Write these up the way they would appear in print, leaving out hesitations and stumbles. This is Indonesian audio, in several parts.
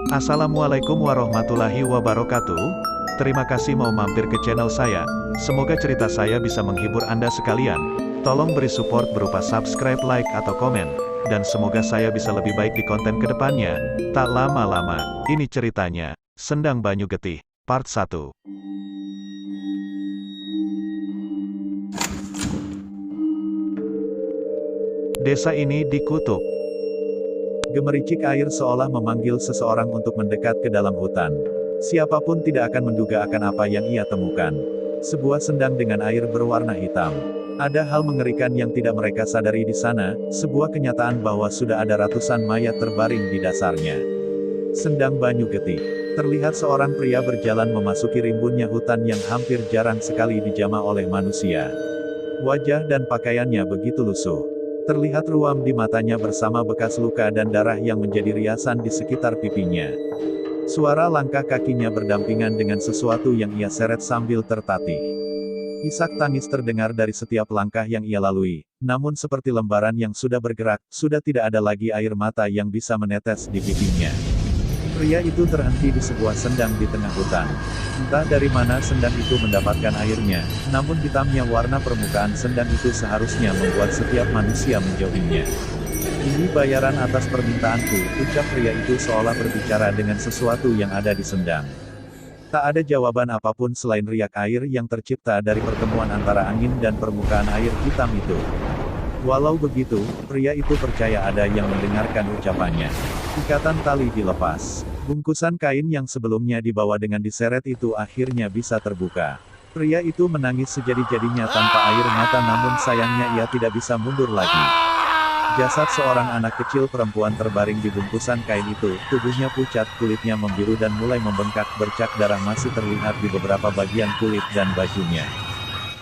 Assalamualaikum warahmatullahi wabarakatuh. Terima kasih mau mampir ke channel saya. Semoga cerita saya bisa menghibur Anda sekalian. Tolong beri support berupa subscribe, like, atau komen. Dan semoga saya bisa lebih baik di konten kedepannya. Tak lama-lama, ini ceritanya. Sendang Banyu Getih, Part 1. Desa ini dikutuk. Gemericik air seolah memanggil seseorang untuk mendekat ke dalam hutan. Siapapun tidak akan menduga akan apa yang ia temukan. Sebuah sendang dengan air berwarna hitam. Ada hal mengerikan yang tidak mereka sadari di sana, sebuah kenyataan bahwa sudah ada ratusan mayat terbaring di dasarnya. Sendang Banyu Getih. Terlihat seorang pria berjalan memasuki rimbunnya hutan yang hampir jarang sekali dijamah oleh manusia. Wajah dan pakaiannya begitu lusuh. Terlihat ruam di matanya bersama bekas luka dan darah yang menjadi riasan di sekitar pipinya. Suara langkah kakinya berdampingan dengan sesuatu yang ia seret sambil tertatih. Isak tangis terdengar dari setiap langkah yang ia lalui, namun seperti lembaran yang sudah bergerak, sudah tidak ada lagi air mata yang bisa menetes di pipinya. Pria itu terhenti di sebuah sendang di tengah hutan. Entah dari mana sendang itu mendapatkan airnya, namun hitamnya warna permukaan sendang itu seharusnya membuat setiap manusia menjauhinya. Ini bayaran atas permintaanku, ucap pria itu seolah berbicara dengan sesuatu yang ada di sendang. Tak ada jawaban apapun selain riak air yang tercipta dari pertemuan antara angin dan permukaan air hitam itu. Walau begitu, pria itu percaya ada yang mendengarkan ucapannya. Ikatan tali dilepas. Bungkusan kain yang sebelumnya dibawa dengan diseret itu akhirnya bisa terbuka. Pria itu menangis sejadi-jadinya tanpa air mata, namun sayangnya ia tidak bisa mundur lagi. Jasad seorang anak kecil perempuan terbaring di bungkusan kain itu, tubuhnya pucat, kulitnya membiru dan mulai membengkak, bercak darah masih terlihat di beberapa bagian kulit dan bajunya.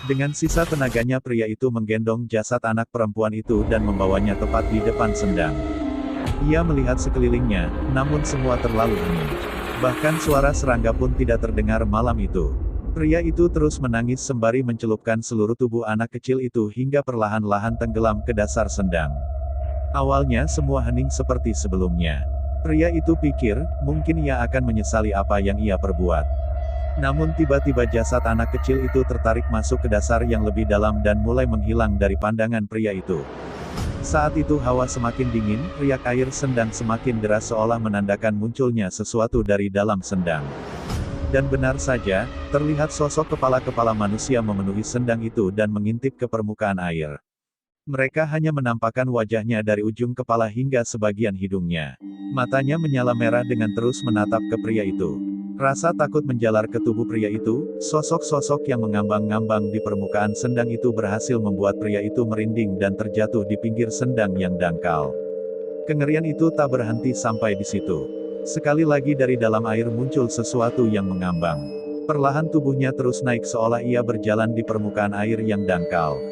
Dengan sisa tenaganya pria itu menggendong jasad anak perempuan itu dan membawanya tepat di depan sendang. Ia melihat sekelilingnya, namun semua terlalu hening. Bahkan suara serangga pun tidak terdengar malam itu. Pria itu terus menangis sembari mencelupkan seluruh tubuh anak kecil itu hingga perlahan-lahan tenggelam ke dasar sendang. Awalnya semua hening seperti sebelumnya. Pria itu pikir, mungkin ia akan menyesali apa yang ia perbuat. Namun tiba-tiba jasad anak kecil itu tertarik masuk ke dasar yang lebih dalam dan mulai menghilang dari pandangan pria itu. Saat itu hawa semakin dingin, riak air sendang semakin deras seolah menandakan munculnya sesuatu dari dalam sendang. Dan benar saja, terlihat sosok kepala-kepala manusia memenuhi sendang itu dan mengintip ke permukaan air. Mereka hanya menampakkan wajahnya dari ujung kepala hingga sebagian hidungnya. Matanya menyala merah dengan terus menatap ke pria itu. Rasa takut menjalar ke tubuh pria itu, sosok-sosok yang mengambang-ngambang di permukaan sendang itu berhasil membuat pria itu merinding dan terjatuh di pinggir sendang yang dangkal. Kengerian itu tak berhenti sampai di situ. Sekali lagi dari dalam air muncul sesuatu yang mengambang. Perlahan tubuhnya terus naik seolah ia berjalan di permukaan air yang dangkal.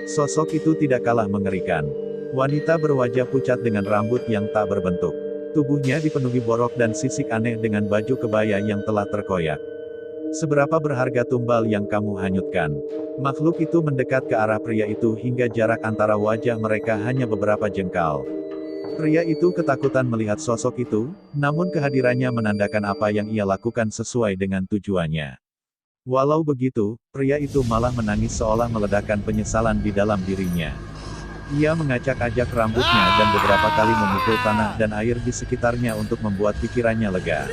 Sosok itu tidak kalah mengerikan. Wanita berwajah pucat dengan rambut yang tak berbentuk. Tubuhnya dipenuhi borok dan sisik aneh dengan baju kebaya yang telah terkoyak. Seberapa berharga tumbal yang kamu hanyutkan? Makhluk itu mendekat ke arah pria itu hingga jarak antara wajah mereka hanya beberapa jengkal. Pria itu ketakutan melihat sosok itu, namun kehadirannya menandakan apa yang ia lakukan sesuai dengan tujuannya. Walau begitu, pria itu malah menangis seolah meledakkan penyesalan di dalam dirinya. Ia mengacak-acak rambutnya dan beberapa kali memukul tanah dan air di sekitarnya untuk membuat pikirannya lega.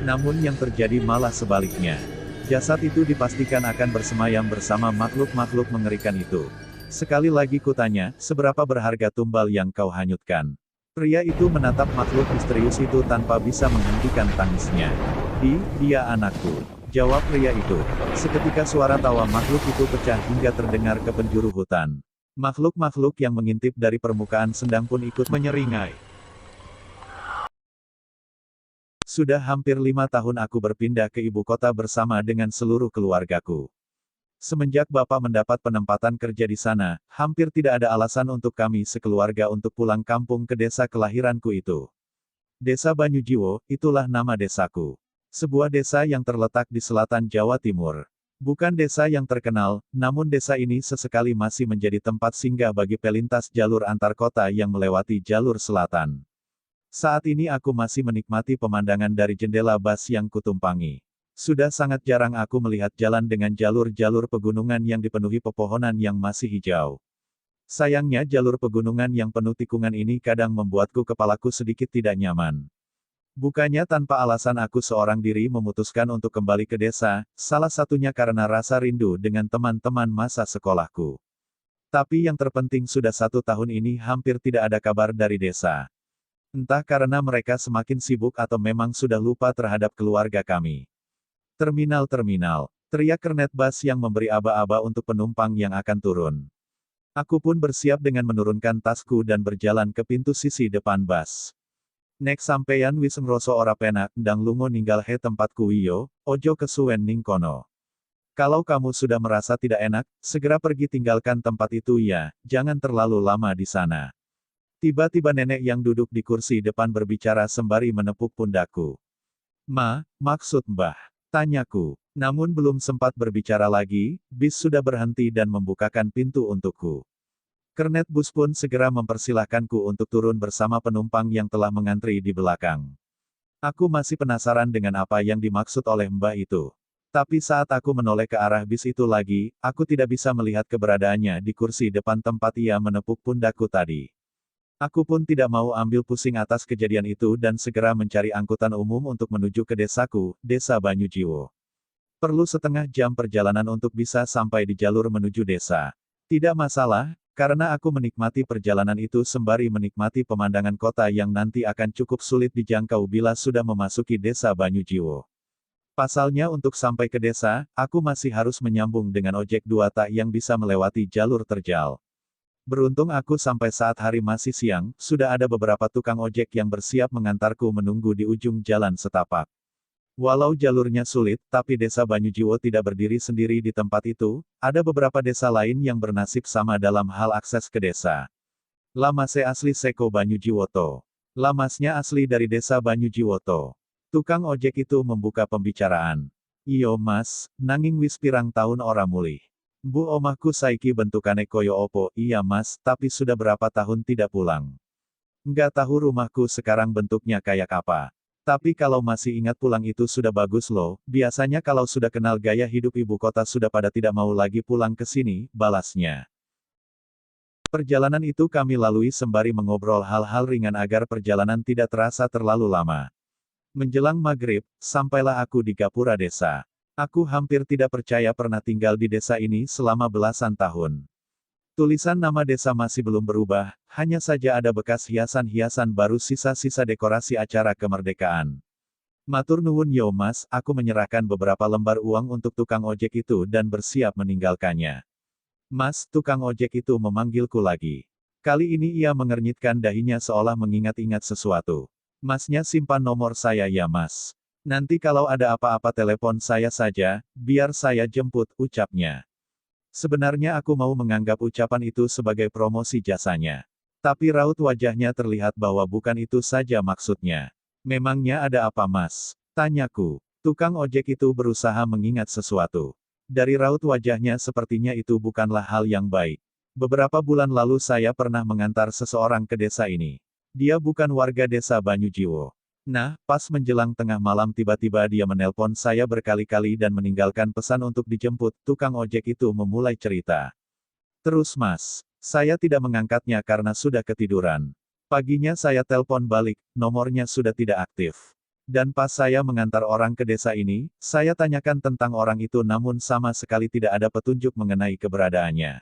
Namun yang terjadi malah sebaliknya. Jasad itu dipastikan akan bersemayam bersama makhluk-makhluk mengerikan itu. Sekali lagi kutanya, seberapa berharga tumbal yang kau hanyutkan? Pria itu menatap makhluk misterius itu tanpa bisa menghentikan tangisnya. Dia anakku, jawab pria itu. Seketika suara tawa makhluk itu pecah hingga terdengar ke penjuru hutan. Makhluk-makhluk yang mengintip dari permukaan sendang pun ikut menyeringai. Sudah hampir 5 tahun aku berpindah ke ibu kota bersama dengan seluruh keluargaku. Semenjak Bapak mendapat penempatan kerja di sana, hampir tidak ada alasan untuk kami sekeluarga untuk pulang kampung ke desa kelahiranku itu. Desa Banyujiwo, itulah nama desaku. Sebuah desa yang terletak di selatan Jawa Timur. Bukan desa yang terkenal, namun desa ini sesekali masih menjadi tempat singgah bagi pelintas jalur antar kota yang melewati jalur selatan. Saat ini aku masih menikmati pemandangan dari jendela bas yang kutumpangi. Sudah sangat jarang aku melihat jalan dengan jalur-jalur pegunungan yang dipenuhi pepohonan yang masih hijau. Sayangnya jalur pegunungan yang penuh tikungan ini kadang membuatku kepalaku sedikit tidak nyaman. Bukannya tanpa alasan aku seorang diri memutuskan untuk kembali ke desa, salah satunya karena rasa rindu dengan teman-teman masa sekolahku. Tapi yang terpenting sudah 1 tahun ini hampir tidak ada kabar dari desa. Entah karena mereka semakin sibuk atau memang sudah lupa terhadap keluarga kami. Terminal-terminal, teriak kernet bas yang memberi aba-aba untuk penumpang yang akan turun. Aku pun bersiap dengan menurunkan tasku dan berjalan ke pintu sisi depan bas. Nek sampeyan wis ngroso ora penak ndang lungo ninggal he tempatku iyo, ojo kesuwen ning kono. Kalau kamu sudah merasa tidak enak, segera pergi tinggalkan tempat itu ya, jangan terlalu lama di sana. Tiba-tiba nenek yang duduk di kursi depan berbicara sembari menepuk pundakku. Maksud Mbah? Tanyaku. Namun belum sempat berbicara lagi, bis sudah berhenti dan membukakan pintu untukku. Kernet bus pun segera mempersilahkanku untuk turun bersama penumpang yang telah mengantri di belakang. Aku masih penasaran dengan apa yang dimaksud oleh Mbah itu. Tapi saat aku menoleh ke arah bis itu lagi, aku tidak bisa melihat keberadaannya di kursi depan tempat ia menepuk pundakku tadi. Aku pun tidak mau ambil pusing atas kejadian itu dan segera mencari angkutan umum untuk menuju ke desaku, Desa Banyujiwo. Perlu setengah jam perjalanan untuk bisa sampai di jalur menuju desa. Tidak masalah, karena aku menikmati perjalanan itu sembari menikmati pemandangan kota yang nanti akan cukup sulit dijangkau bila sudah memasuki Desa Banyujiwo. Pasalnya untuk sampai ke desa, aku masih harus menyambung dengan ojek 2 tak yang bisa melewati jalur terjal. Beruntung aku sampai saat hari masih siang, sudah ada beberapa tukang ojek yang bersiap mengantarku menunggu di ujung jalan setapak. Walau jalurnya sulit, tapi Desa Banyujiwo tidak berdiri sendiri di tempat itu, ada beberapa desa lain yang bernasib sama dalam hal akses ke desa. Lamase asli Seko Banyujiwoto. Lamasnya asli dari Desa Banyujiwoto. Tukang ojek itu membuka pembicaraan. Iyo mas, nanging wis pirang tahun ora mulih. Bu omahku saiki bentukane koyo opo, iya mas, tapi sudah berapa tahun tidak pulang. Nggak tahu rumahku sekarang bentuknya kayak apa. Tapi kalau masih ingat pulang itu sudah bagus loh, biasanya kalau sudah kenal gaya hidup ibu kota sudah pada tidak mau lagi pulang ke sini, balasnya. Perjalanan itu kami lalui sembari mengobrol hal-hal ringan agar perjalanan tidak terasa terlalu lama. Menjelang maghrib, sampailah aku di Gapura desa. Aku hampir tidak percaya pernah tinggal di desa ini selama belasan tahun. Tulisan nama desa masih belum berubah, hanya saja ada bekas hiasan-hiasan baru sisa-sisa dekorasi acara kemerdekaan. Matur nuwun yo mas, aku menyerahkan beberapa lembar uang untuk tukang ojek itu dan bersiap meninggalkannya. Mas, tukang ojek itu memanggilku lagi. Kali ini ia mengernyitkan dahinya seolah mengingat-ingat sesuatu. Masnya simpan nomor saya ya mas. Nanti kalau ada apa-apa telepon saya saja, biar saya jemput, ucapnya. Sebenarnya aku mau menganggap ucapan itu sebagai promosi jasanya. Tapi raut wajahnya terlihat bahwa bukan itu saja maksudnya. Memangnya ada apa mas? Tanyaku. Tukang ojek itu berusaha mengingat sesuatu. Dari raut wajahnya sepertinya itu bukanlah hal yang baik. Beberapa bulan lalu saya pernah mengantar seseorang ke desa ini. Dia bukan warga desa Banyujiwo. Nah, pas menjelang tengah malam tiba-tiba dia menelpon saya berkali-kali dan meninggalkan pesan untuk dijemput, tukang ojek itu memulai cerita. Terus mas, saya tidak mengangkatnya karena sudah ketiduran. Paginya saya telpon balik, nomornya sudah tidak aktif. Dan pas saya mengantar orang ke desa ini, saya tanyakan tentang orang itu namun sama sekali tidak ada petunjuk mengenai keberadaannya.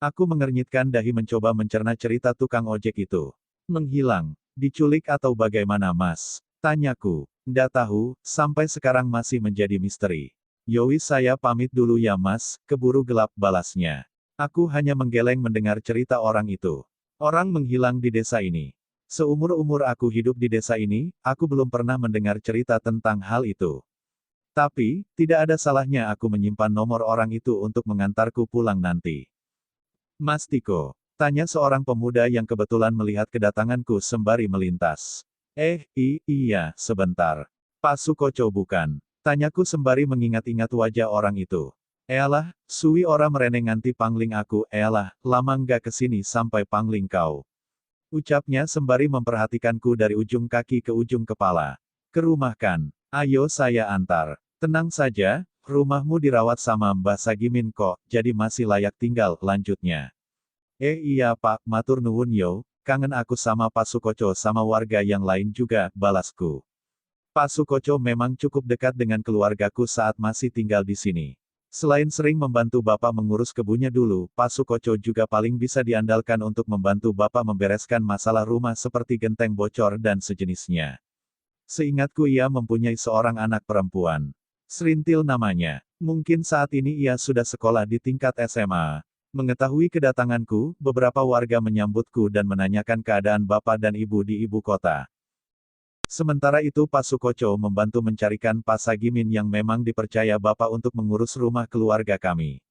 Aku mengernyitkan dahi mencoba mencerna cerita tukang ojek itu. Menghilang. Diculik atau bagaimana mas? Tanyaku. Ndak tahu, sampai sekarang masih menjadi misteri. Yowis saya pamit dulu ya mas, keburu gelap balasnya. Aku hanya menggeleng mendengar cerita orang itu. Orang menghilang di desa ini. Seumur-umur aku hidup di desa ini, aku belum pernah mendengar cerita tentang hal itu. Tapi, tidak ada salahnya aku menyimpan nomor orang itu untuk mengantarku pulang nanti. Mas Tiko. Tanya seorang pemuda yang kebetulan melihat kedatanganku sembari melintas. Iya, sebentar. Pak Sukoco bukan? Tanyaku sembari mengingat-ingat wajah orang itu. Ealah, suwi ora merene nganti pangling aku, ealah, lama nggak kesini sampai pangling kau. Ucapnya sembari memperhatikanku dari ujung kaki ke ujung kepala. Ke rumah kan? Ayo saya antar. Tenang saja, rumahmu dirawat sama Mbah Sagimin kok, jadi masih layak tinggal, lanjutnya. Iya Pak, matur nuwun yo, kangen aku sama Pak Sukoco sama warga yang lain juga, balasku. Pak Sukoco memang cukup dekat dengan keluargaku saat masih tinggal di sini. Selain sering membantu Bapak mengurus kebunnya dulu, Pak Sukoco juga paling bisa diandalkan untuk membantu Bapak membereskan masalah rumah seperti genteng bocor dan sejenisnya. Seingatku ia mempunyai seorang anak perempuan. Serintil namanya. Mungkin saat ini ia sudah sekolah di tingkat SMA. Mengetahui kedatanganku, beberapa warga menyambutku dan menanyakan keadaan Bapak dan Ibu di ibu kota. Sementara itu Pak Sukoco membantu mencarikan Pak Sagimin yang memang dipercaya Bapak untuk mengurus rumah keluarga kami.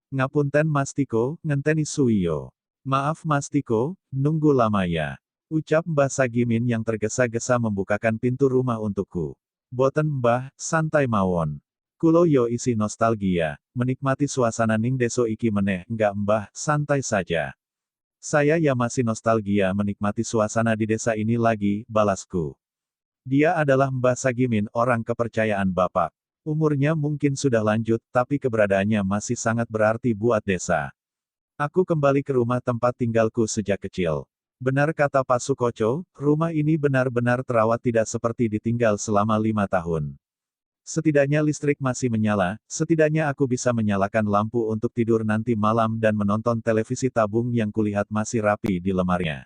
Ngapunten Mas Tiko, ngenteni suwiyo. Maaf Mas Tiko, nunggu lama ya. Ucap Mbah Sagimin yang tergesa-gesa membukakan pintu rumah untukku. Boten Mbah, santai mawon. Kulo yo isi nostalgia, menikmati suasana ning deso iki meneh, enggak Mbah, santai saja. Saya ya masih nostalgia menikmati suasana di desa ini lagi, balasku. Dia adalah Mbah Sagimin, orang kepercayaan Bapak. Umurnya mungkin sudah lanjut, tapi keberadaannya masih sangat berarti buat desa. Aku kembali ke rumah tempat tinggalku sejak kecil. Benar kata Pak Sukoco, rumah ini benar-benar terawat tidak seperti ditinggal selama 5 tahun. Setidaknya listrik masih menyala, setidaknya aku bisa menyalakan lampu untuk tidur nanti malam dan menonton televisi tabung yang kulihat masih rapi di lemarinya.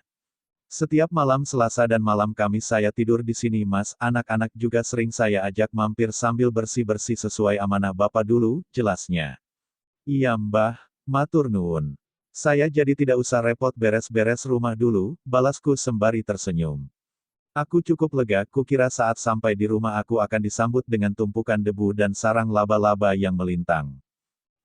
Setiap malam Selasa dan malam Kamis saya tidur di sini Mas, anak-anak juga sering saya ajak mampir sambil bersih-bersih sesuai amanah Bapak dulu, jelasnya. Iya Mbah, matur nuwun. Saya jadi tidak usah repot beres-beres rumah dulu, balasku sembari tersenyum. Aku cukup lega, kukira saat sampai di rumah aku akan disambut dengan tumpukan debu dan sarang laba-laba yang melintang.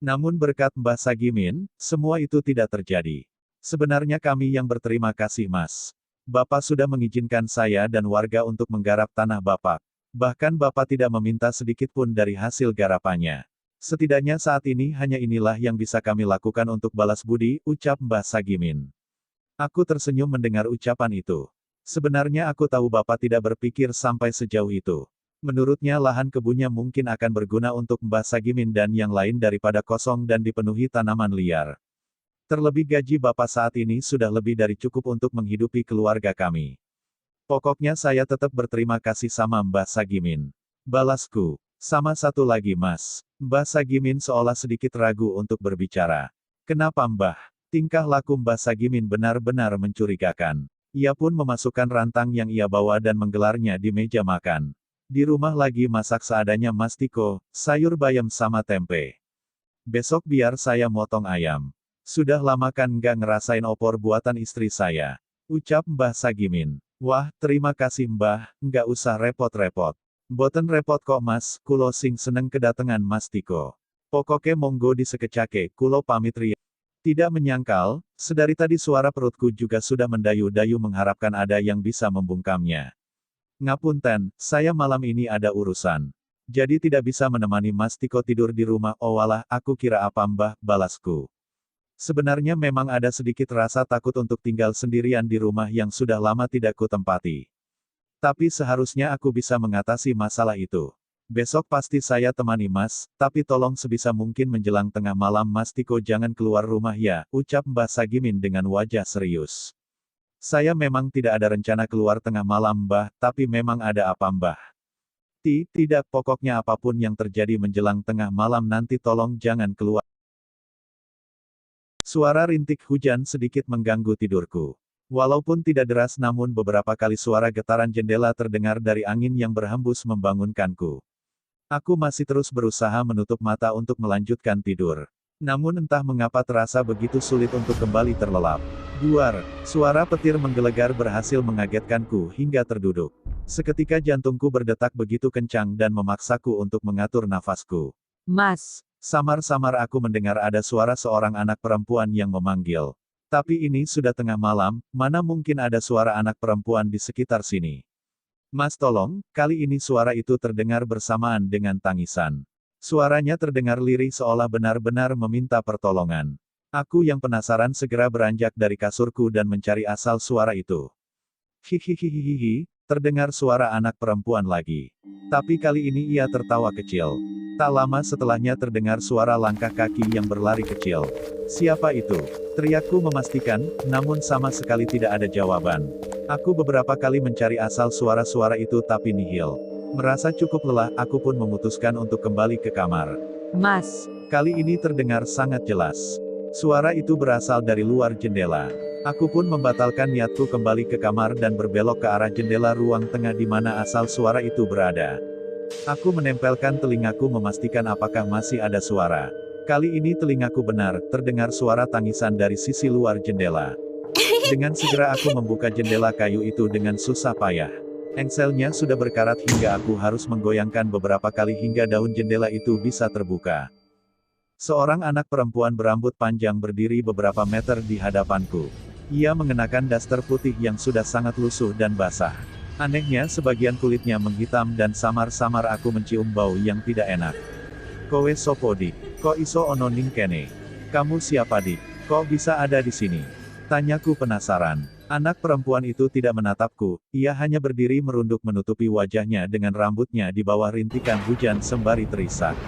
Namun berkat Mbah Sagimin, semua itu tidak terjadi. Sebenarnya kami yang berterima kasih Mas. Bapak sudah mengizinkan saya dan warga untuk menggarap tanah Bapak. Bahkan Bapak tidak meminta sedikit pun dari hasil garapannya. Setidaknya saat ini hanya inilah yang bisa kami lakukan untuk balas budi, ucap Mbah Sagimin. Aku tersenyum mendengar ucapan itu. Sebenarnya aku tahu Bapak tidak berpikir sampai sejauh itu. Menurutnya lahan kebunnya mungkin akan berguna untuk Mbah Sagimin dan yang lain daripada kosong dan dipenuhi tanaman liar. Terlebih gaji Bapak saat ini sudah lebih dari cukup untuk menghidupi keluarga kami. Pokoknya saya tetap berterima kasih sama Mbah Sagimin. Balasku. Sama satu lagi Mas. Mbah Sagimin seolah sedikit ragu untuk berbicara. Kenapa Mbah? Tingkah laku Mbah Sagimin benar-benar mencurigakan. Ia pun memasukkan rantang yang ia bawa dan menggelarnya di meja makan. Di rumah lagi masak seadanya Mas Tiko, sayur bayam sama tempe. Besok biar saya motong ayam. Sudah lama kan nggak ngerasain opor buatan istri saya. Ucap Mbah Sagimin. Wah, terima kasih Mbah, nggak usah repot-repot. Boten repot kok Mas, kulo sing seneng kedatengan Mas Tiko. Pokoke monggo disekecake, kulo pamit ria. Tidak menyangkal, sedari tadi suara perutku juga sudah mendayu-dayu mengharapkan ada yang bisa membungkamnya. Ngapunten, saya malam ini ada urusan. Jadi tidak bisa menemani Mas Tiko tidur di rumah. Oh walah, aku kira apa Mbah, balasku. Sebenarnya memang ada sedikit rasa takut untuk tinggal sendirian di rumah yang sudah lama tidak kutempati. Tapi seharusnya aku bisa mengatasi masalah itu. Besok pasti saya temani Mas, tapi tolong sebisa mungkin menjelang tengah malam Mas Tiko jangan keluar rumah ya, ucap Mbah Sagimin dengan wajah serius. Saya memang tidak ada rencana keluar tengah malam Mbah, tapi memang ada apa Mbah? Tidak, pokoknya apapun yang terjadi menjelang tengah malam nanti tolong jangan keluar. Suara rintik hujan sedikit mengganggu tidurku. Walaupun tidak deras namun beberapa kali suara getaran jendela terdengar dari angin yang berhembus membangunkanku. Aku masih terus berusaha menutup mata untuk melanjutkan tidur. Namun entah mengapa terasa begitu sulit untuk kembali terlelap. Duar, suara petir menggelegar berhasil mengagetkanku hingga terduduk. Seketika jantungku berdetak begitu kencang dan memaksaku untuk mengatur nafasku. Mas! Samar-samar aku mendengar ada suara seorang anak perempuan yang memanggil. Tapi ini sudah tengah malam, mana mungkin ada suara anak perempuan di sekitar sini. Mas tolong, kali ini suara itu terdengar bersamaan dengan tangisan. Suaranya terdengar lirih seolah benar-benar meminta pertolongan. Aku yang penasaran segera beranjak dari kasurku dan mencari asal suara itu. Hihihihihi, terdengar suara anak perempuan lagi. Tapi kali ini ia tertawa kecil. Tak lama setelahnya terdengar suara langkah kaki yang berlari kecil. Siapa itu? Teriakku memastikan, namun sama sekali tidak ada jawaban. Aku beberapa kali mencari asal suara-suara itu tapi nihil. Merasa cukup lelah, aku pun memutuskan untuk kembali ke kamar. Mas, Kali ini terdengar sangat jelas. Suara itu berasal dari luar jendela. Aku pun membatalkan niatku kembali ke kamar dan berbelok ke arah jendela ruang tengah di mana asal suara itu berada. Aku menempelkan telingaku memastikan apakah masih ada suara. Kali ini telingaku benar, terdengar suara tangisan dari sisi luar jendela. Dengan segera aku membuka jendela kayu itu dengan susah payah. Engselnya sudah berkarat hingga aku harus menggoyangkan beberapa kali hingga daun jendela itu bisa terbuka. Seorang anak perempuan berambut panjang berdiri beberapa meter di hadapanku. Ia mengenakan daster putih yang sudah sangat lusuh dan basah. Anehnya sebagian kulitnya menghitam dan samar-samar aku mencium bau yang tidak enak. Kowe sopo dik? Kok iso ono ning kene? Kamu siapa dik? Kok bisa ada di sini? Tanyaku penasaran. Anak perempuan itu tidak menatapku, ia hanya berdiri merunduk menutupi wajahnya dengan rambutnya di bawah rintikan hujan sembari terisak.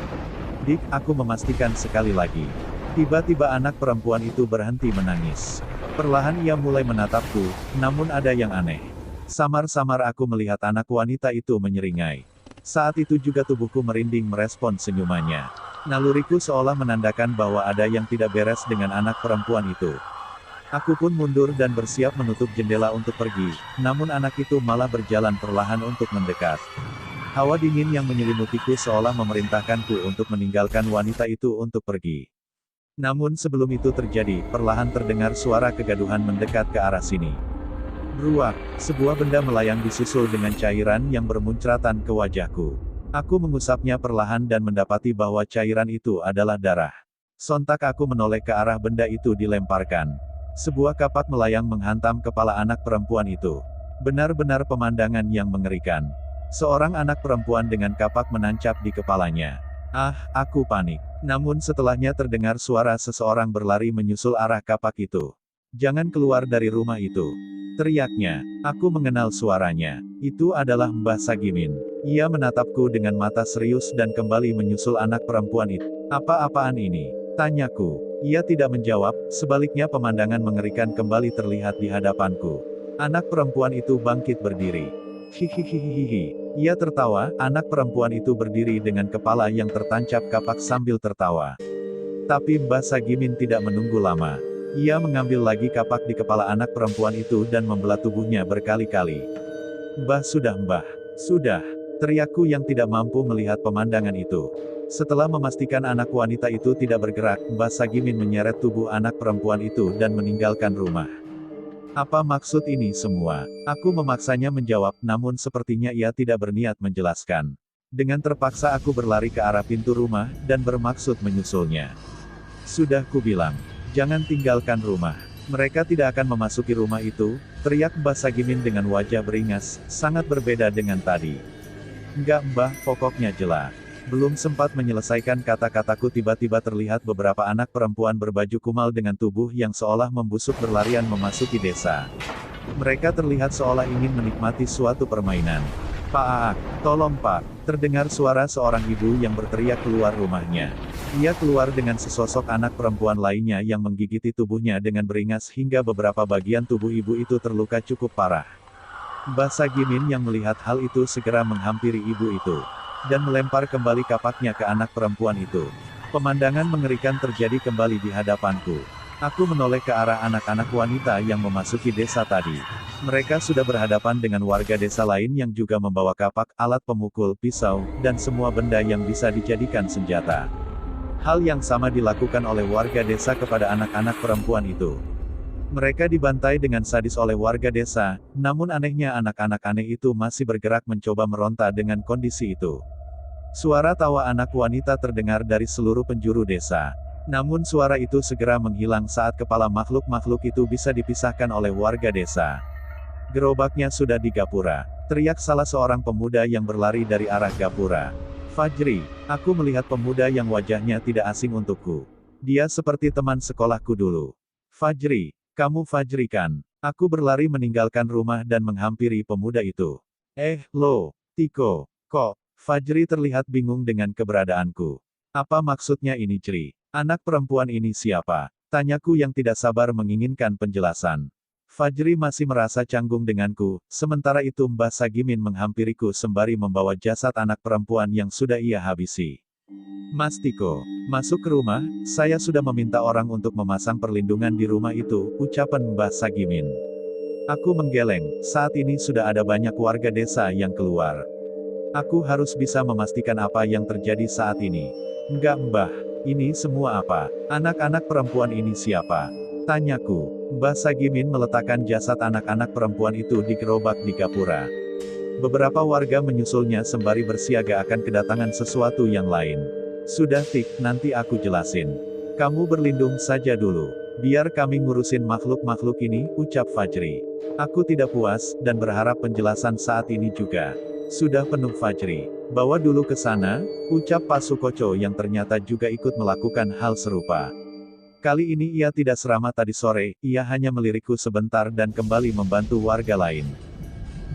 Dik, aku memastikan sekali lagi. Tiba-tiba anak perempuan itu berhenti menangis. Perlahan ia mulai menatapku, namun ada yang aneh. Samar-samar aku melihat anak wanita itu menyeringai. Saat itu juga tubuhku merinding merespon senyumannya. Naluriku seolah menandakan bahwa ada yang tidak beres dengan anak perempuan itu. Aku pun mundur dan bersiap menutup jendela untuk pergi, namun anak itu malah berjalan perlahan untuk mendekat. Hawa dingin yang menyelimutiku seolah memerintahkanku untuk meninggalkan wanita itu untuk pergi. Namun sebelum itu terjadi, perlahan terdengar suara kegaduhan mendekat ke arah sini. Beruak, sebuah benda melayang disusul dengan cairan yang bermuncratan ke wajahku. Aku mengusapnya perlahan dan mendapati bahwa cairan itu adalah darah. Sontak aku menoleh ke arah benda itu dilemparkan. Sebuah kapak melayang menghantam kepala anak perempuan itu. Benar-benar pemandangan yang mengerikan. Seorang anak perempuan dengan kapak menancap di kepalanya. Ah, aku panik. Namun setelahnya terdengar suara seseorang berlari menyusul arah kapak itu. Jangan keluar dari rumah itu. Teriaknya. Aku mengenal suaranya. Itu adalah Mbah Sagimin. Ia menatapku dengan mata serius dan kembali menyusul anak perempuan itu. Apa-apaan ini? Tanyaku. Ia tidak menjawab, sebaliknya pemandangan mengerikan kembali terlihat di hadapanku. Anak perempuan itu bangkit berdiri. Hihihihihi. Ia tertawa, anak perempuan itu berdiri dengan kepala yang tertancap kapak sambil tertawa. Tapi Mbah Sagimin tidak menunggu lama. Ia mengambil lagi kapak di kepala anak perempuan itu dan membelah tubuhnya berkali-kali. Mbah, sudah, teriakku yang tidak mampu melihat pemandangan itu. Setelah memastikan anak wanita itu tidak bergerak, Mbah Sagimin menyeret tubuh anak perempuan itu dan meninggalkan rumah. Apa maksud ini semua? Aku memaksanya menjawab, namun sepertinya ia tidak berniat menjelaskan. Dengan terpaksa aku berlari ke arah pintu rumah, dan bermaksud menyusulnya. Sudah kubilang, jangan tinggalkan rumah. Mereka tidak akan memasuki rumah itu, teriak Mbah Sagimin dengan wajah beringas, sangat berbeda dengan tadi. Enggak Mbah, pokoknya jelas. Belum sempat menyelesaikan kata-kataku tiba-tiba terlihat beberapa anak perempuan berbaju kumal dengan tubuh yang seolah membusuk berlarian memasuki desa. Mereka terlihat seolah ingin menikmati suatu permainan. Pak, tolong Pak, terdengar suara seorang ibu yang berteriak keluar rumahnya. Ia keluar dengan sesosok anak perempuan lainnya yang menggigiti tubuhnya dengan beringas hingga beberapa bagian tubuh ibu itu terluka cukup parah. Mbah Sagimin yang melihat hal itu segera menghampiri ibu itu. Dan melempar kembali kapaknya ke anak perempuan itu. Pemandangan mengerikan terjadi kembali di hadapanku. Aku menoleh ke arah anak-anak wanita yang memasuki desa tadi. Mereka sudah berhadapan dengan warga desa lain yang juga membawa kapak, alat pemukul, pisau, dan semua benda yang bisa dijadikan senjata. Hal yang sama dilakukan oleh warga desa kepada anak-anak perempuan itu. Mereka dibantai dengan sadis oleh warga desa, namun anehnya anak-anak aneh itu masih bergerak mencoba meronta dengan kondisi itu. Suara tawa anak wanita terdengar dari seluruh penjuru desa. Namun suara itu segera menghilang saat kepala makhluk-makhluk itu bisa dipisahkan oleh warga desa. Gerobaknya sudah di gapura, teriak salah seorang pemuda yang berlari dari arah gapura. Fajri, aku melihat pemuda yang wajahnya tidak asing untukku. Dia seperti teman sekolahku dulu. Fajri, kamu Fajri kan? Aku berlari meninggalkan rumah dan menghampiri pemuda itu. Lo, Tiko, kok? Fajri terlihat bingung dengan keberadaanku. Apa maksudnya ini, Jri? Anak perempuan ini siapa? Tanyaku yang tidak sabar menginginkan penjelasan. Fajri masih merasa canggung denganku, sementara itu Mbah Sagimin menghampiriku sembari membawa jasad anak perempuan yang sudah ia habisi. Mas Tiko, masuk ke rumah, saya sudah meminta orang untuk memasang perlindungan di rumah itu, ucapan Mbah Sagimin. Aku menggeleng, saat ini sudah ada banyak warga desa yang keluar. Aku harus bisa memastikan apa yang terjadi saat ini. Enggak Mbah, ini semua apa? Anak-anak perempuan ini siapa? Tanyaku. Mbah Sagimin meletakkan jasad anak-anak perempuan itu di gerobak di gapura. Beberapa warga menyusulnya sembari bersiaga akan kedatangan sesuatu yang lain. Sudah Tik, nanti aku jelasin. Kamu berlindung saja dulu. Biar kami ngurusin makhluk-makhluk ini, ucap Fajri. Aku tidak puas, dan berharap penjelasan saat ini juga. Sudah penuh Fajri. Bawa dulu ke sana, ucap Pak Sukoco yang ternyata juga ikut melakukan hal serupa. Kali ini ia tidak seramah tadi sore, ia hanya melirikku sebentar dan kembali membantu warga lain.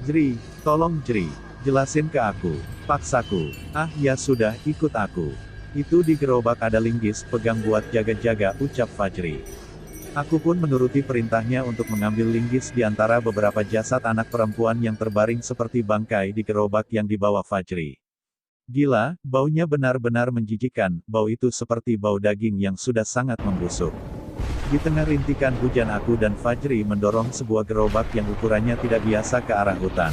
Jri, tolong Jri, jelasin ke aku, paksaku. Ah ya sudah, ikut aku. Itu di gerobak ada linggis, pegang buat jaga-jaga, ucap Fajri. Aku pun menuruti perintahnya untuk mengambil linggis di antara beberapa jasad anak perempuan yang terbaring seperti bangkai di gerobak yang dibawa Fajri. Gila, baunya benar-benar menjijikkan, bau itu seperti bau daging yang sudah sangat membusuk. Di tengah rintikan hujan aku dan Fajri mendorong sebuah gerobak yang ukurannya tidak biasa ke arah hutan.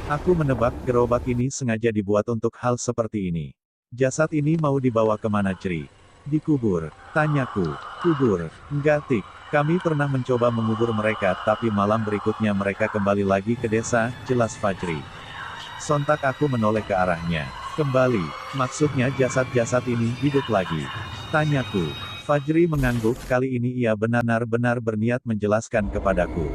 Aku menebak gerobak ini sengaja dibuat untuk hal seperti ini. Jasad ini mau dibawa kemana Jri? Dikubur, tanyaku. Kubur, enggak Tik. Kami pernah mencoba mengubur mereka tapi malam berikutnya mereka kembali lagi ke desa, jelas Fajri. Sontak aku menoleh ke arahnya. Kembali, maksudnya jasad-jasad ini hidup lagi. Tanyaku. Fajri mengangguk, kali ini ia benar-benar berniat menjelaskan kepadaku.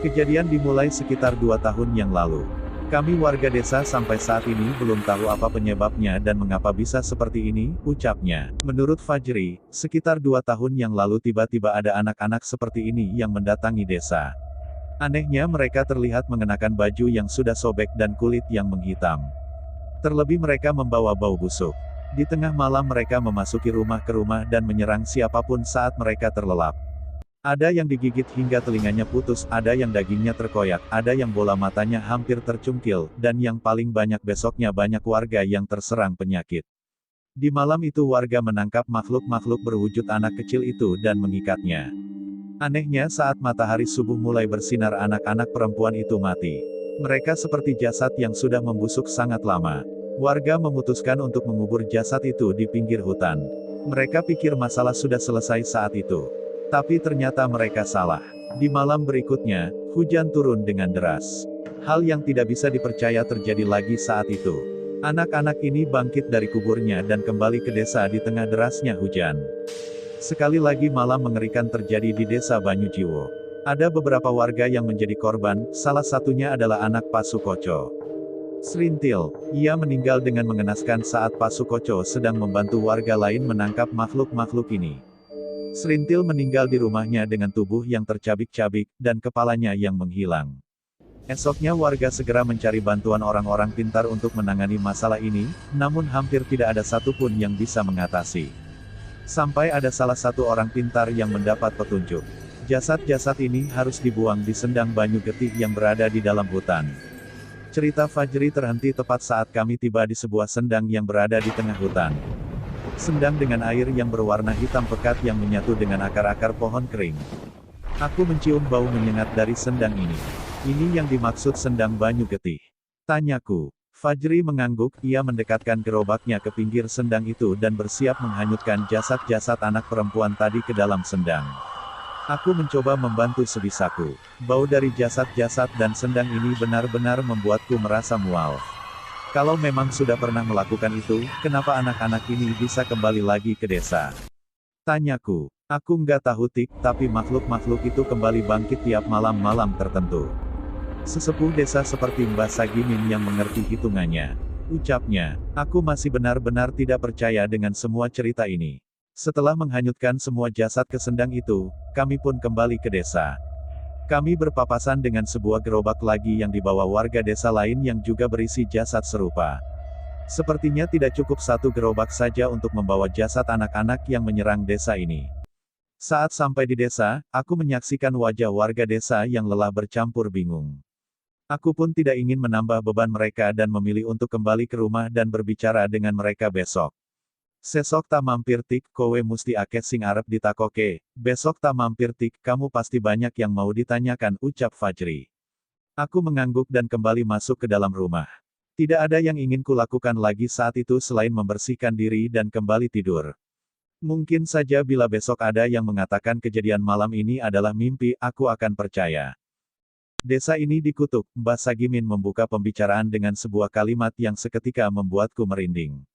Kejadian dimulai sekitar 2 tahun yang lalu. Kami warga desa sampai saat ini belum tahu apa penyebabnya dan mengapa bisa seperti ini, ucapnya. Menurut Fajri, sekitar 2 tahun yang lalu tiba-tiba ada anak-anak seperti ini yang mendatangi desa. Anehnya mereka terlihat mengenakan baju yang sudah sobek dan kulit yang menghitam. Terlebih mereka membawa bau busuk. Di tengah malam mereka memasuki rumah ke rumah dan menyerang siapapun saat mereka terlelap. Ada yang digigit hingga telinganya putus, ada yang dagingnya terkoyak, ada yang bola matanya hampir tercungkil, dan yang paling banyak besoknya banyak warga yang terserang penyakit. Di malam itu warga menangkap makhluk-makhluk berwujud anak kecil itu dan mengikatnya. Anehnya saat matahari subuh mulai bersinar anak-anak perempuan itu mati. Mereka seperti jasad yang sudah membusuk sangat lama. Warga memutuskan untuk mengubur jasad itu di pinggir hutan. Mereka pikir masalah sudah selesai saat itu. Tapi ternyata mereka salah. Di malam berikutnya, hujan turun dengan deras. Hal yang tidak bisa dipercaya terjadi lagi saat itu. Anak-anak ini bangkit dari kuburnya dan kembali ke desa di tengah derasnya hujan. Sekali lagi malam mengerikan terjadi di desa Banyujiwo. Ada beberapa warga yang menjadi korban, salah satunya adalah anak Pak Sukoco. Serintil, ia meninggal dengan mengenaskan saat Pak Sukoco sedang membantu warga lain menangkap makhluk-makhluk ini. Serintil meninggal di rumahnya dengan tubuh yang tercabik-cabik, dan kepalanya yang menghilang. Esoknya warga segera mencari bantuan orang-orang pintar untuk menangani masalah ini, namun hampir tidak ada satupun yang bisa mengatasi. Sampai ada salah satu orang pintar yang mendapat petunjuk. Jasad-jasad ini harus dibuang di sendang Banyu Getih yang berada di dalam hutan. Cerita Fajri terhenti tepat saat kami tiba di sebuah sendang yang berada di tengah hutan. Sendang dengan air yang berwarna hitam pekat yang menyatu dengan akar-akar pohon kering. Aku mencium bau menyengat dari sendang ini. Ini yang dimaksud sendang Banyu Getih. Tanyaku. Fajri mengangguk, ia mendekatkan gerobaknya ke pinggir sendang itu dan bersiap menghanyutkan jasad-jasad anak perempuan tadi ke dalam sendang. Aku mencoba membantu sebisaku. Bau dari jasad-jasad dan sendang ini benar-benar membuatku merasa mual. Kalau memang sudah pernah melakukan itu, kenapa anak-anak ini bisa kembali lagi ke desa? Tanyaku. Aku nggak tahu Tik, tapi makhluk-makhluk itu kembali bangkit tiap malam-malam tertentu. Sesepuh desa seperti Mbah Sagimin yang mengerti hitungannya. Ucapnya. Aku masih benar-benar tidak percaya dengan semua cerita ini. Setelah menghanyutkan semua jasad kesendang itu, kami pun kembali ke desa. Kami berpapasan dengan sebuah gerobak lagi yang dibawa warga desa lain yang juga berisi jasad serupa. Sepertinya tidak cukup satu gerobak saja untuk membawa jasad anak-anak yang menyerang desa ini. Saat sampai di desa, aku menyaksikan wajah warga desa yang lelah bercampur bingung. Aku pun tidak ingin menambah beban mereka dan memilih untuk kembali ke rumah dan berbicara dengan mereka besok. Sesok tak mampir tik, kowe musti akeh sing arep ditakoke. Besok tak mampir tik, kamu pasti banyak yang mau ditanyakan, ucap Fajri. Aku mengangguk dan kembali masuk ke dalam rumah. Tidak ada yang ingin kulakukan lagi saat itu selain membersihkan diri dan kembali tidur. Mungkin saja bila besok ada yang mengatakan kejadian malam ini adalah mimpi, aku akan percaya. Desa ini dikutuk, Mbah Sagimin membuka pembicaraan dengan sebuah kalimat yang seketika membuatku merinding.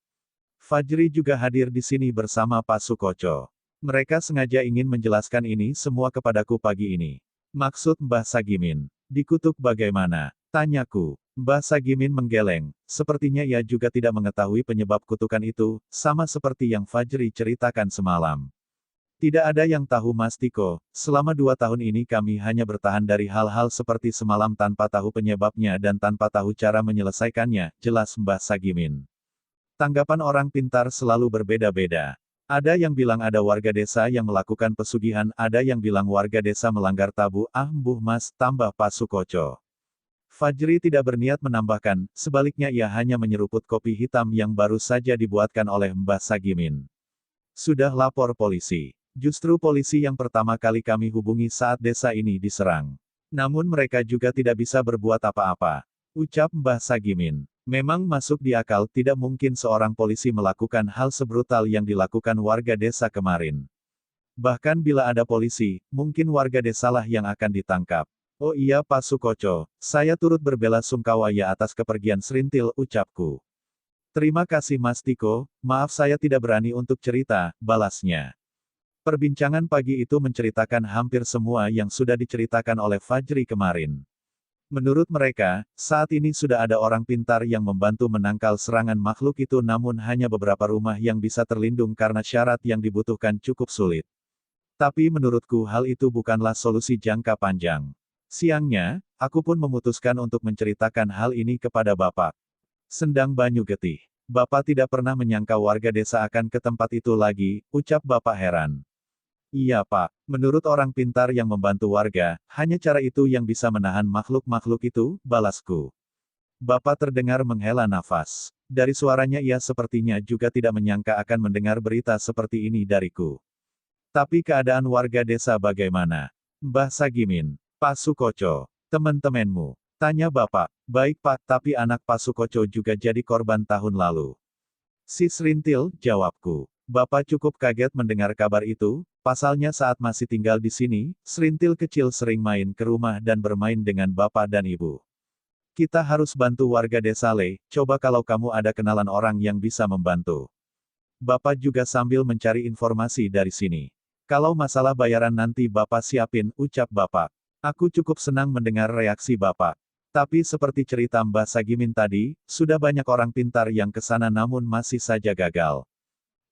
Fajri juga hadir di sini bersama Pak Sukoco. Mereka sengaja ingin menjelaskan ini semua kepadaku pagi ini. Maksud Mbah Sagimin, dikutuk bagaimana? Tanyaku. Mbah Sagimin menggeleng, sepertinya ia juga tidak mengetahui penyebab kutukan itu, sama seperti yang Fajri ceritakan semalam. Tidak ada yang tahu Mas Tiko, selama 2 tahun ini kami hanya bertahan dari hal-hal seperti semalam tanpa tahu penyebabnya dan tanpa tahu cara menyelesaikannya, jelas Mbah Sagimin. Tanggapan orang pintar selalu berbeda-beda. Ada yang bilang ada warga desa yang melakukan pesugihan, ada yang bilang warga desa melanggar tabu, Mbuh Mas, tambah Pak Sukoco. Fajri tidak berniat menambahkan, sebaliknya ia hanya menyeruput kopi hitam yang baru saja dibuatkan oleh Mbah Sagimin. Sudah lapor polisi. Justru polisi yang pertama kali kami hubungi saat desa ini diserang. Namun mereka juga tidak bisa berbuat apa-apa. Ucap Mbah Sagimin. Memang masuk di akal tidak mungkin seorang polisi melakukan hal sebrutal yang dilakukan warga desa kemarin. Bahkan bila ada polisi, mungkin warga desalah yang akan ditangkap. Oh iya Pak Sukoco, saya turut berbela sungkawa ya atas kepergian Serintil, ucapku. Terima kasih Mas Tiko, maaf saya tidak berani untuk cerita, balasnya. Perbincangan pagi itu menceritakan hampir semua yang sudah diceritakan oleh Fajri kemarin. Menurut mereka, saat ini sudah ada orang pintar yang membantu menangkal serangan makhluk itu namun hanya beberapa rumah yang bisa terlindung karena syarat yang dibutuhkan cukup sulit. Tapi menurutku hal itu bukanlah solusi jangka panjang. Siangnya, aku pun memutuskan untuk menceritakan hal ini kepada Bapak. Sendang Banyu Getih. Bapak tidak pernah menyangka warga desa akan ke tempat itu lagi, ucap Bapak heran. Iya Pak, menurut orang pintar yang membantu warga, hanya cara itu yang bisa menahan makhluk-makhluk itu, balasku. Bapak terdengar menghela nafas. Dari suaranya ia sepertinya juga tidak menyangka akan mendengar berita seperti ini dariku. Tapi keadaan warga desa bagaimana? Mbah Sagimin. Pak Sukoco, teman-temanmu. Tanya Bapak. Baik Pak, tapi anak Pak Sukoco juga jadi korban tahun lalu. Si Serintil, jawabku. Bapak cukup kaget mendengar kabar itu, pasalnya saat masih tinggal di sini, Serintil kecil sering main ke rumah dan bermain dengan Bapak dan Ibu. Kita harus bantu warga desa Le, coba kalau kamu ada kenalan orang yang bisa membantu. Bapak juga sambil mencari informasi dari sini. Kalau masalah bayaran nanti Bapak siapin, ucap Bapak. Aku cukup senang mendengar reaksi Bapak. Tapi seperti cerita Mbah Sagimin tadi, sudah banyak orang pintar yang ke sana namun masih saja gagal.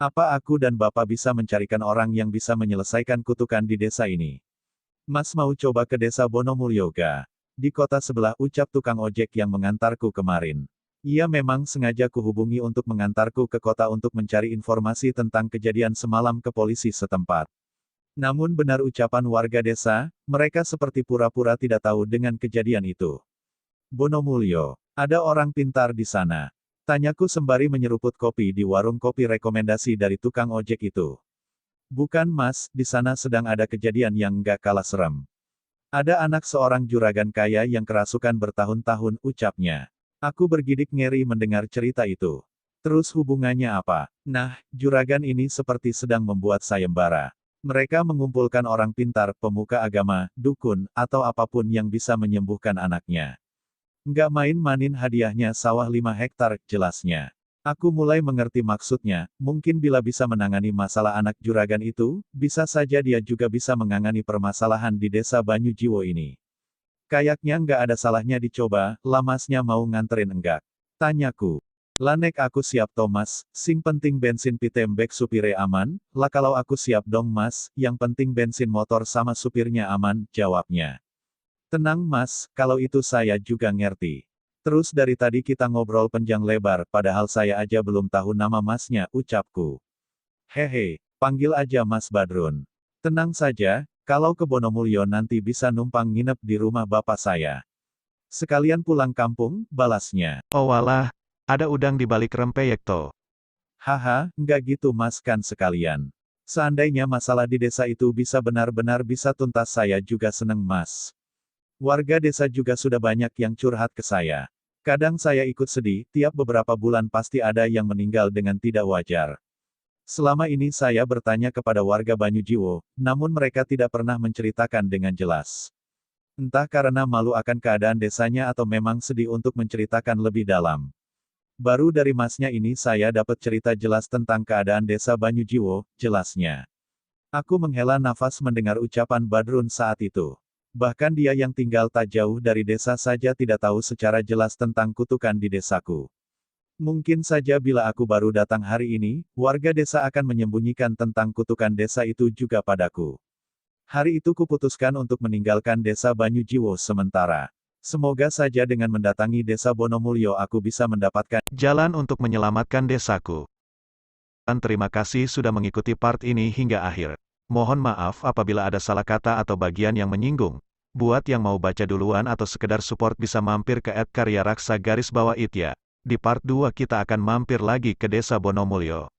Apa aku dan Bapak bisa mencarikan orang yang bisa menyelesaikan kutukan di desa ini? Mas mau coba ke desa Bonomulyo ga? Di kota sebelah, ucap tukang ojek yang mengantarku kemarin. Ia memang sengaja kuhubungi untuk mengantarku ke kota untuk mencari informasi tentang kejadian semalam ke polisi setempat. Namun benar ucapan warga desa, mereka seperti pura-pura tidak tahu dengan kejadian itu. Bonomulyo, ada orang pintar di sana. Tanyaku sembari menyeruput kopi di warung kopi rekomendasi dari tukang ojek itu. Bukan Mas, di sana sedang ada kejadian yang nggak kalah serem. Ada anak seorang juragan kaya yang kerasukan bertahun-tahun, ucapnya. Aku bergidik ngeri mendengar cerita itu. Terus hubungannya apa? Nah, juragan ini seperti sedang membuat sayembara. Mereka mengumpulkan orang pintar, pemuka agama, dukun, atau apapun yang bisa menyembuhkan anaknya. Nggak main-mainin hadiahnya sawah 5 hektar, jelasnya. Aku mulai mengerti maksudnya, mungkin bila bisa menangani masalah anak juragan itu, bisa saja dia juga bisa menangani permasalahan di desa Banyu Jiwo ini. Kayaknya nggak ada salahnya dicoba, lamasnya mau nganterin enggak? Tanyaku. Lanek aku siap Thomas, sing penting bensin pitembek supire aman, lah kalau aku siap dong mas, yang penting bensin motor sama supirnya aman, jawabnya. Tenang mas, kalau itu saya juga ngerti. Terus dari tadi kita ngobrol panjang lebar, padahal saya aja belum tahu nama masnya, ucapku. Hehe, panggil aja Mas Badrun. Tenang saja, kalau ke Bonomulyo nanti bisa numpang nginep di rumah bapak saya. Sekalian pulang kampung, balasnya. Oh walah, ada udang di balik rempeyek toh. Haha, nggak gitu mas kan sekalian. Seandainya masalah di desa itu bisa benar-benar bisa tuntas saya juga seneng mas. Warga desa juga sudah banyak yang curhat ke saya. Kadang saya ikut sedih, tiap beberapa bulan pasti ada yang meninggal dengan tidak wajar. Selama ini saya bertanya kepada warga Banyujiwo, namun mereka tidak pernah menceritakan dengan jelas. Entah karena malu akan keadaan desanya atau memang sedih untuk menceritakan lebih dalam. Baru dari masnya ini saya dapat cerita jelas tentang keadaan desa Banyujiwo, jelasnya. Aku menghela nafas mendengar ucapan Badrun saat itu. Bahkan dia yang tinggal tak jauh dari desa saja tidak tahu secara jelas tentang kutukan di desaku. Mungkin saja bila aku baru datang hari ini, warga desa akan menyembunyikan tentang kutukan desa itu juga padaku. Hari itu kuputuskan untuk meninggalkan desa Banyujiwo sementara. Semoga saja dengan mendatangi desa Bonomulyo aku bisa mendapatkan Jalan untuk menyelamatkan desaku. Dan terima kasih sudah mengikuti part ini hingga akhir. Mohon maaf apabila ada salah kata atau bagian yang menyinggung. Buat yang mau baca duluan atau sekedar support bisa mampir ke @karyaraksa_itya. Di part 2 kita akan mampir lagi ke desa Bonomulyo.